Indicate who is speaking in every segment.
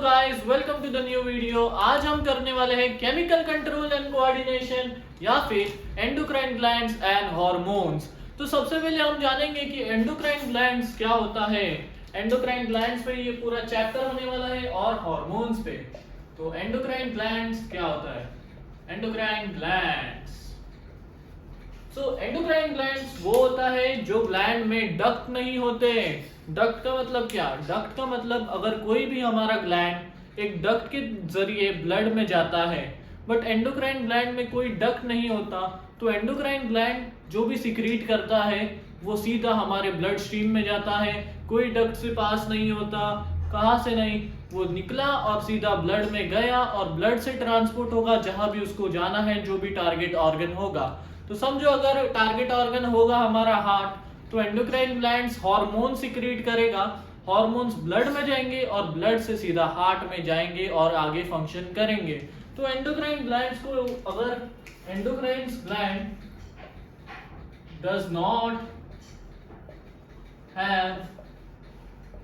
Speaker 1: Guys, welcome to the new video. आज हम करने वाले हैं केमिकल कंट्रोल एंड कोऑर्डिनेशन या फिर एंडोक्राइन ग्लैंड्स एंड हार्मोन्स। तो सबसे पहले हम जानेंगे कि एंडोक्राइन ग्लैंड्स क्या होता है। एंडोक्राइन ग्लैंड्स पे ये पूरा चैप्टर होने वाला है और हार्मोन्स पे। तो एंडोक्राइन ग्लैंड्स क्या होता है? एंडोक्राइन ग्लैंड्स, एंडोक्राइन ग्लैंड्स वो होता है जो ग्लैंड में डक्ट नहीं होते। डक्ट का मतलब क्या? डक्ट का मतलब अगर कोई भी हमारा ग्लैंड एक डक्ट के जरिए ब्लड में जाता है, बट एंडोक्राइन ग्लैंड में कोई डक्ट नहीं होता, तो एंडोक्राइन ग्लैंड जो भी सिक्रीट करता है वो सीधा हमारे ब्लड स्ट्रीम में जाता है। कोई डक्ट से पास नहीं होता। कहाँ से नहीं, वो निकला और सीधा ब्लड में गया और ब्लड से ट्रांसपोर्ट होगा जहां भी उसको जाना है, जो भी टारगेट ऑर्गन होगा। तो समझो अगर टारगेट ऑर्गन होगा हमारा हार्ट, तो एंडोक्राइन ग्लैंड्स हार्मोन सिक्रीट करेगा। हार्मोन्स ब्लड में जाएंगे और ब्लड से सीधा हार्ट में जाएंगे और आगे फंक्शन करेंगे। तो एंडोक्राइन ग्लैंड्स को, अगर endocrine gland does not have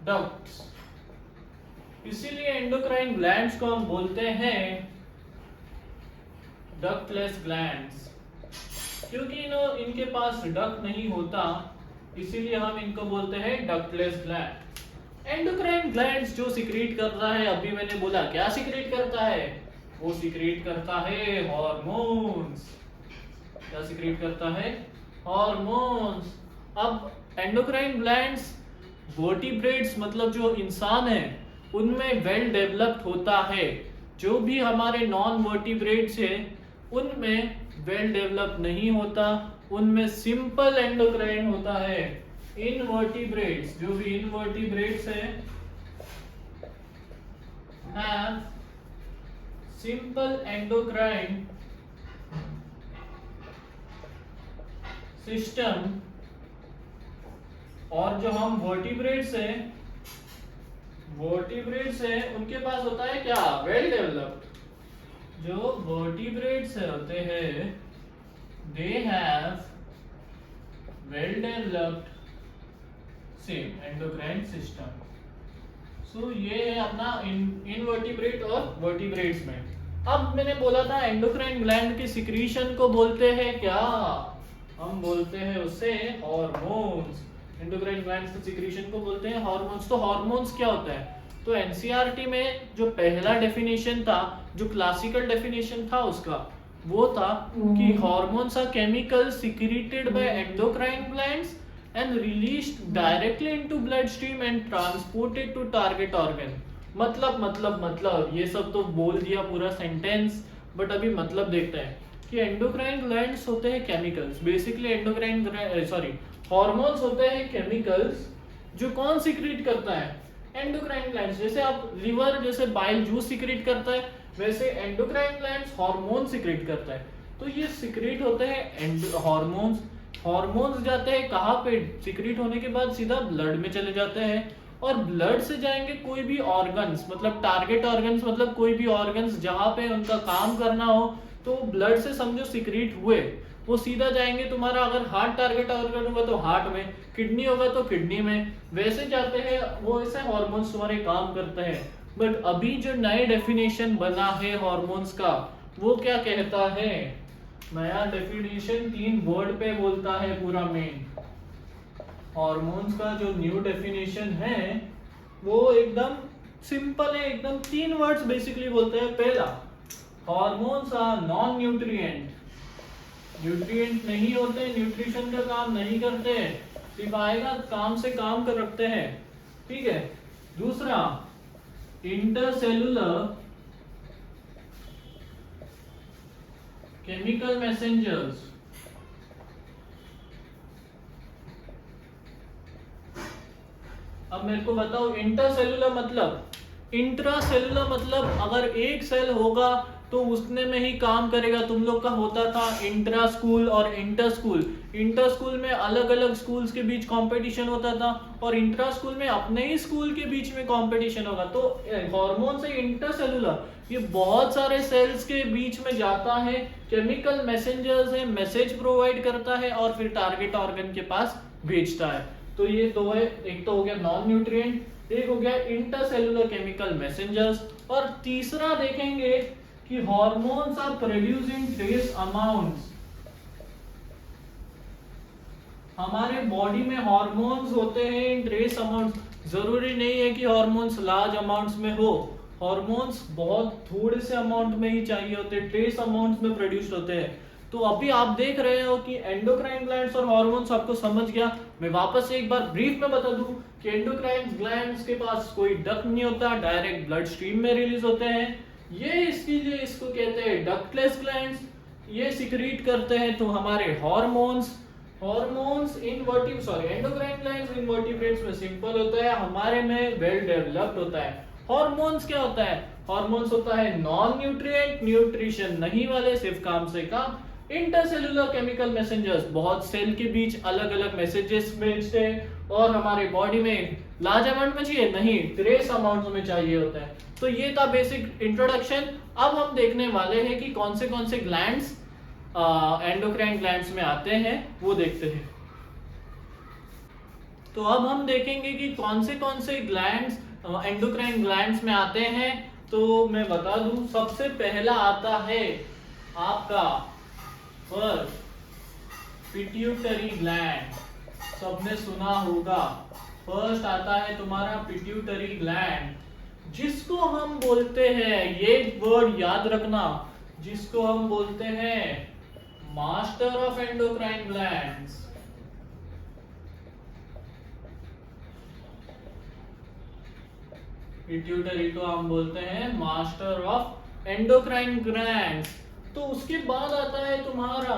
Speaker 1: ducts, इसीलिए एंडोक्राइन ग्लैंड्स को हम बोलते हैं डक्टलेस ग्लैंड्स। क्योंकि इनके पास डक्ट नहीं होता, इसीलिए हम इनको बोलते हैं डक्टलेस ग्लैंड। एंडोक्राइन ग्लैंड्स जो सिक्रीट करता है, अभी मैंने बोला क्या सिक्रीट करता है, वो सिक्रीट करता है हार्मोन्स। क्या सिक्रीट करता है? हार्मोन्स। अब एंडोक्राइन ग्लैंड्स वर्टिब्रेट्स मतलब जो इंसान है उनमें वेल डेवलप्ड होता है। जो भी हमारे नॉन वर्टिब्रेट्स है उनमें वेल डेवलप नहीं होता, उनमें सिंपल एंडोक्राइन होता है। इनवर्टिब्रेट्स, जो भी इनवर्टिब्रेट्स है, हैव सिंपल एंडोक्राइन सिस्टम। और जो हम वर्टिब्रेट्स है उनके पास होता है क्या? Well developed. जो वर्टिब्रेट्स होते हैं they have well developed same endocrine system. So ये है अपना इनवर्टिब्रेट और वर्टिब्रेट्स में। अब मैंने बोला था एंडोक्राइन ग्लैंड की सिक्रीशन को बोलते हैं क्या? हम बोलते हैं उसे हार्मोन्स। एंडोक्राइन ग्लैंड्स की सिक्रीशन को बोलते हैं हार्मोन्स। तो हार्मोन्स क्या होता है? तो एनसीईआरटी में जो पहला डेफिनेशन था, जो क्लासिकल डेफिनेशन था उसका, वो था कि hormones are chemical secreted by endocrine glands and released directly into blood stream and transported to target organ. मतलब ये सब तो बोल दिया पूरा सेंटेंस, बट अभी मतलब देखते हैं कि एंडोक्राइन ग्लैंड्स होते हैं केमिकल्स। बेसिकली हार्मोन्स होते हैं केमिकल्स जो कौन सिक्रीट करता है? Endocrine glands. जैसे आप लिवर जैसे बाइल जूस सिक्रीट करता है, वैसे एंडोक्राइन ग्लैंड्स हार्मोन सिक्रीट करता है। तो ये सिक्रीट होते हैं हार्मोन्स। हार्मोन्स जाते हैं कहाँ पे? सिक्रीट होने के बाद सीधा ब्लड में चले जाते हैं और ब्लड से जाएंगे कोई भी ऑर्गन्स, मतलब टारगेट ऑर्गन्स, मतलब कोई भी ऑर्गन्स जहां पे उनका काम करना हो, तो ब्लड से समझो सिक्रीट हुए, वो सीधा जाएंगे तुम्हारा। अगर हार्ट टारगेट ऑर्गन होगा तो हार्ट में, किडनी होगा तो किडनी में, वैसे जाते हैं। वो ऐसे हार्मोन्स तुम्हारे काम करते हैं। बट अभी जो नए डेफिनेशन बना है हार्मोन्स का, वो क्या कहता है? नया डेफिनेशन 3 वर्ड पे बोलता है पूरा मेन। हार्मोन्स का जो न्यू डेफिनेशन है वो एकदम सिंपल है, एकदम 3 वर्ड्स बेसिकली बोलते हैं। पहला, hormones are non nutrient. Nutrient नहीं होते, न्यूट्रिशन का काम नहीं करते, सिर्फ आएगा काम से काम कर रखते हैं, ठीक है। दूसरा, इंटरसेलुलर केमिकल मैसेंजर्स। अब मेरे को बताओ इंटरसेलुलर मतलब? इंट्रासेलुलर मतलब अगर एक सेल होगा तो उसने में ही काम करेगा। तुम लोग का होता था इंट्रा स्कूल और इंटर स्कूल। इंटर स्कूल में अलग अलग स्कूल्स के बीच कंपटीशन होता था और इंट्रा स्कूल में अपने ही स्कूल के बीच में कंपटीशन होगा। तो हार्मोन से इंटरसेलुलर, ये बहुत सारे सेल्स के बीच में जाता है, केमिकल मैसेंजर्स है, मैसेज प्रोवाइड करता है और फिर टारगेट ऑर्गन के पास भेजता है। तो ये दो है, एक तो हो गया नॉन न्यूट्रिएंट, एक हो गया इंटरसेलुलर केमिकल मैसेंजर्स, और तीसरा देखेंगे कि hormones are produce in trace amounts. हमारे बॉडी में हार्मोन्स होते हैं इन ट्रेस अमाउंट्स। जरूरी नहीं है कि हार्मोन्स लार्ज अमाउंट्स में हो, हार्मोन्स बहुत थोड़े से अमाउंट में ही चाहिए होते हैं, ट्रेस अमाउंट्स में प्रोड्यूस होते हैं। तो अभी आप देख रहे हो कि एंडोक्राइन ग्लैंड्स और हार्मोन्स आपको समझ गया। मैं वापस एक बार ब्रीफ में बता दूं कि एंडोक्राइन ग्लैंड्स के पास कोई डक्ट नहीं होता, डायरेक्ट ब्लड स्ट्रीम में रिलीज होते हैं। ये इसके लिए इसको कहते हैं डक्टलेस ग्लैंड्स। ये सिक्रीट करते हैं तो हमारे हार्मोन्स एंडोक्राइन ग्लैंड्स इन वर्टिब्रेट्स में सिंपल होता है, हमारे में वेल डेवलप्ड होता है। हार्मोन्स क्या होता है? हार्मोन्स होता है नॉन न्यूट्रिएंट, न्यूट्रिशन नहीं वाले, सिर्फ काम से काम। इंटरसेलुलर केमिकल मैसेंजर्स, बहुत सेल के बीच अलग अलग मैसेजेस भेजते हैं और हमारे बॉडी में लार्ज अमाउंट में चाहिए नहीं, ट्रेस अमाउंट में चाहिए होता है। तो ये था बेसिक इंट्रोडक्शन। अब हम देखने वाले हैं कि कौन से ग्लैंड्स एंडोक्राइन ग्लैंड्स में आते हैं, वो देखते हैं। तो अब हम देखेंगे कि कौन से ग्लैंड्स एंडोक्राइन ग्लैंड्स में आते हैं। तो मैं बता दूं, सबसे पहला आता है आपका फर्स्ट पिट्यूटरी ग्लैंड। सबने सुना होगा, फर्स्ट आता है तुम्हारा पिट्यूटरी ग्लैंड, जिसको हम बोलते हैं, ये वर्ड याद रखना, जिसको हम बोलते हैं master of endocrine glands. Pituitary को हम बोलते हैं मास्टर ऑफ एंडोक्राइन ग्लैंड्स। तो उसके बाद आता है तुम्हारा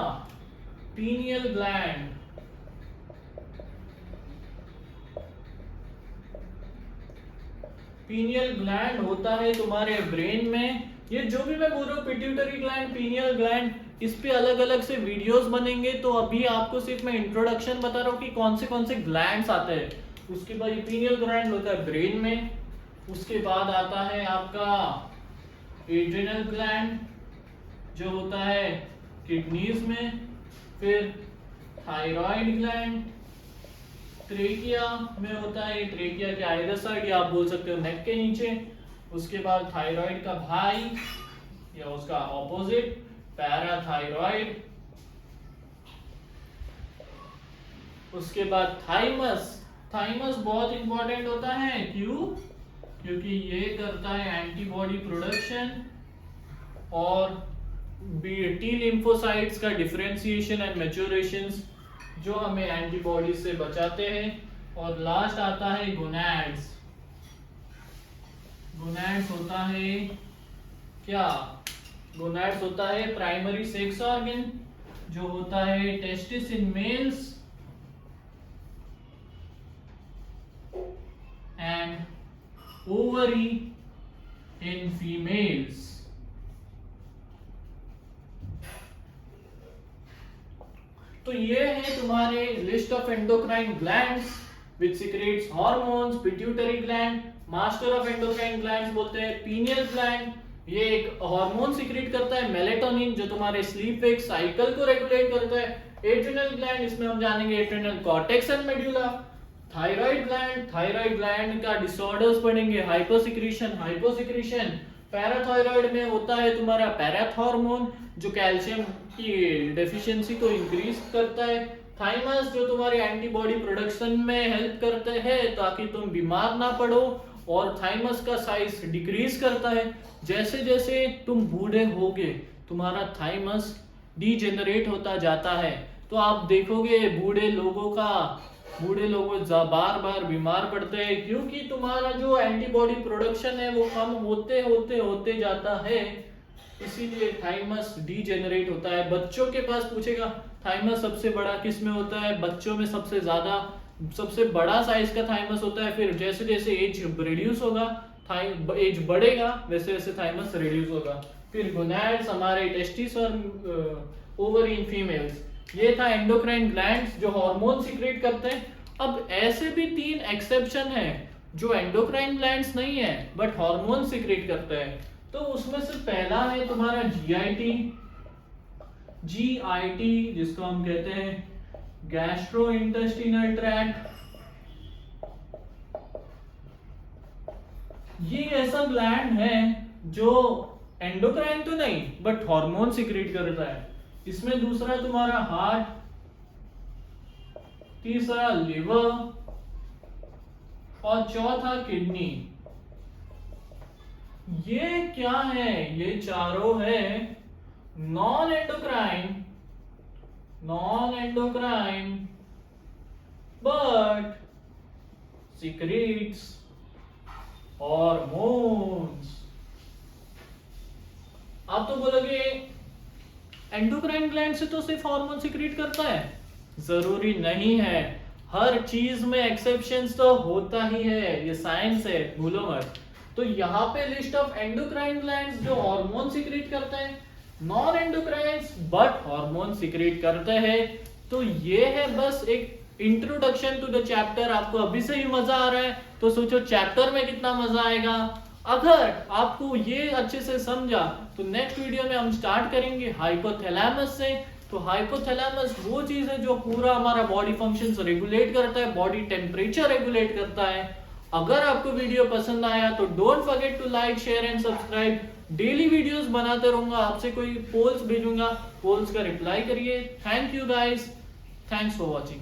Speaker 1: पीनियल ग्लैंड। पीनियल ग्लैंड होता है तुम्हारे ब्रेन में। ये जो भी मैं बोल रहा हूँ, पिट्यूटरी ग्लैंड, पीनियल ग्लैंड, इस पे अलग अलग से वीडियोस बनेंगे। तो अभी आपको सिर्फ मैं इंट्रोडक्शन बता रहा हूँ कि कौन से ग्लैंड्स आते हैं। उसके बाद ये पीनियल ग्लैंड होता है ब्रेन में। उसके बाद आता है आपका एड्रिनल ग्लैंड, जो होता है किडनीज में। फिर थायराइड ग्लैंड ट्रेकिया में होता है, ट्रेकिया के आइदर साइड, या आप बोल सकते हो नेक के नीचे। उसके बाद थायराइड का भाई या उसका ऑपोजिट पैराथायराइड। उसके बाद थाइमस। थाइमस बहुत इंपॉर्टेंट होता है, क्यों? क्योंकि ये करता है एंटीबॉडी प्रोडक्शन और टी लिम्फोसाइट्स का डिफरेंशिएशन एंड मैच्योरेशन, जो हमें एंटीबॉडी से बचाते हैं। और लास्ट आता है गोनैड्स। गोनैड्स होता है क्या? गोनैड्स होता है प्राइमरी सेक्स ऑर्गन, जो होता है testis in males and ovary in females. तो ये है तुम्हारे list of endocrine glands which secretes hormones। Pituitary gland, master of endocrine glands बोलते हैं। पीनियल ग्लैंड, ये एक हार्मोन सीक्रेट करता है मेलेटोनिन, जो तुम्हारे स्लीप वेक साइकिल को रेगुलेट करता है। एड्रिनल ग्लैंड, इसमें हम जानेंगे adrenal cortex and medulla. Thyroid gland का डिसऑर्डर्स पढ़ेंगे, हाइपोसिक्रीशन। पैराथायराइड में होता है तुम्हारा पैराथॉर्मोन, जो कैल्शियम की डेफिशिएंसी को इंक्रीज करता है। थाइमस, जो तुम्हारे एंटीबॉडी प्रोडक्शन में हेल्प करते हैं ताकि तुम बीमार ना पड़ो, और थाइमस का साइज डिक्रीज करता है। जैसे जैसे तुम बूढ़े होगे, तुम्हारा थाइमस डीजेनरेट होता जाता है। तो आप देखोगे बूढ़े लोग बार बार बीमार पड़ते हैं, क्योंकि तुम्हारा जो एंटीबॉडी प्रोडक्शन है वो कम होते जाता है, इसीलिए थाइमस डीजेनरेट होता है। बच्चों के पास पूछेगा थाइमस सबसे बड़ा किस में होता है, बच्चों में सबसे बड़ा साइज का थाइमस होता है। फिर जैसे जैसे एज रिड्यूस होगा, एज बढ़ेगा, वैसे वैसे थाइमस रिड्यूस होगा। फिर गोनैड्स, हमारे टेस्टिस और ओवरी इन फीमेल्स। ये था एंडोक्राइन ग्लैंड्स, जो हार्मोन सीक्रेट करते हैं। अब ऐसे भी 3 एक्सेप्शन है जो एंडोक्राइन ग्लैंड्स नहीं है बट हार्मोन सीक्रेट करते हैं। तो उसमें से पहला है तुम्हारा जीआईटी, जिसको हम कहते हैं गैस्ट्रो इंटेस्टिनल ट्रैक्ट। ये ऐसा ग्लैंड है जो एंडोक्राइन तो नहीं बट हार्मोन सिक्रीट करता है। इसमें दूसरा तुम्हारा हार्ट, तीसरा लिवर और चौथा किडनी। ये क्या है? ये चारों है non endocrine but secretes hormones. आप तो बोलोगे एंडोक्राइन ग्लैंड से तो सिर्फ हार्मोन सिक्रीट करता है। जरूरी नहीं है, हर चीज में एक्सेप्शंस तो होता ही है, ये साइंस है, भूलो मत। तो यहाँ पे लिस्ट ऑफ एंडोक्राइन ग्लैंड्स जो हार्मोन सिक्रीट करते हैं, नॉन एंडोक्राइन्स बट हार्मोन सिक्रीट करते हैं। तो ये है बस एक इंट्रोडक्शन टू द चैप्टर। आपको अभी से ही मजा आ रहा है तो सोचो चैप्टर में कितना मजा आएगा। अगर आपको ये अच्छे से समझा तो नेक्स्ट वीडियो में हम स्टार्ट करेंगे हाइपोथैलेमस से। तो हाइपोथैलेमस वो चीज है जो पूरा हमारा बॉडी फंक्शंस रेगुलेट करता है, बॉडी टेम्परेचर रेगुलेट करता है। अगर आपको वीडियो पसंद आया तो don't forget to like, share and subscribe. Daily videos बनाते रहूंगा, आपसे कोई पोल्स भेजूंगा, पोल्स का रिप्लाई करिए। Thank you guys, thanks for watching.